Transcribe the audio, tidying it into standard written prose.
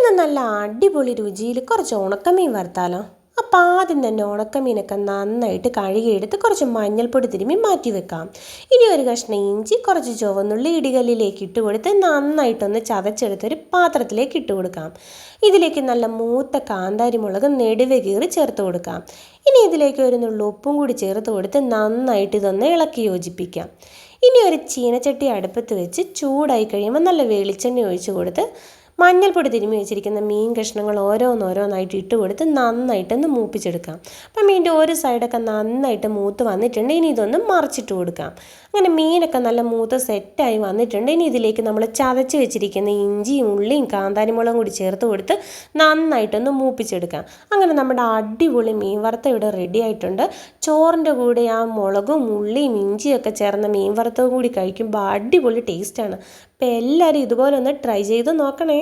ഇന്ന് നല്ല അടിപൊളി രുചിയിൽ കുറച്ച് ഉണക്കമീൻ വറുത്താലോ. അപ്പോൾ ആദ്യം തന്നെ ഉണക്കമീനൊക്കെ നന്നായിട്ട് കഴുകിയെടുത്ത് കുറച്ച് മഞ്ഞൾപ്പൊടി തിരുമ്മി മാറ്റി വെക്കാം. ഇനി ഒരു കഷ്ണം ഇഞ്ചി, കുറച്ച് ചുവന്നുള്ളി ഇടികല്ലിലേക്ക് ഇട്ട് കൊടുത്ത് നന്നായിട്ടൊന്ന് ചതച്ചെടുത്തൊരു പാത്രത്തിലേക്ക് ഇട്ട് കൊടുക്കാം. ഇതിലേക്ക് നല്ല മൂത്ത കാന്താരി മുളക് നെടുവെ കീറി ചേർത്ത് കൊടുക്കാം. ഇനി ഇതിലേക്ക് ഒരു നുള്ളു ഉപ്പും കൂടി ചേർത്ത് കൊടുത്ത് നന്നായിട്ട് ഇതൊന്ന് ഇളക്കി യോജിപ്പിക്കാം. ഇനി ഒരു ചീനച്ചട്ടി അടുപ്പത്ത് വെച്ച് ചൂടായി കഴിയുമ്പോൾ നല്ല വെളിച്ചെണ്ണ ഒഴിച്ച് കൊടുത്ത് മഞ്ഞൾപ്പൊടി തിരുമ്മി വെച്ചിരിക്കുന്ന മീൻ കഷ്ണങ്ങൾ ഓരോന്നോരോന്നായിട്ട് ഇട്ട് കൊടുത്ത് നന്നായിട്ടൊന്ന് മൂപ്പിച്ചെടുക്കാം. അപ്പം മീൻ്റെ ഒരു സൈഡൊക്കെ നന്നായിട്ട് മൂത്ത് വന്നിട്ടുണ്ട്. ഇനി ഇതൊന്ന് മറിച്ചിട്ട് കൊടുക്കാം. അങ്ങനെ മീനൊക്കെ നല്ല മൂത്ത് സെറ്റായി വന്നിട്ടുണ്ട്. ഇനി ഇതിലേക്ക് നമ്മൾ ചതച്ച് വെച്ചിരിക്കുന്ന ഇഞ്ചിയും ഉള്ളിയും കാന്താരിമുളകും കൂടി ചേർത്ത് കൊടുത്ത് നന്നായിട്ടൊന്ന് മൂപ്പിച്ചെടുക്കാം. അങ്ങനെ നമ്മുടെ അടിപൊളി മീൻ വറുത്ത ഇവിടെ റെഡി ആയിട്ടുണ്ട്. ചോറിൻ്റെ കൂടെ ആ മുളകും ഉള്ളിയും ഇഞ്ചിയും ഒക്കെ ചേർന്ന മീൻ വറുത്തതും കൂടി കഴിക്കുമ്പോൾ അടിപൊളി ടേസ്റ്റാണ്. അപ്പോൾ എല്ലാവരും ഇതുപോലെ ഒന്ന് ട്രൈ ചെയ്ത് നോക്കണേ.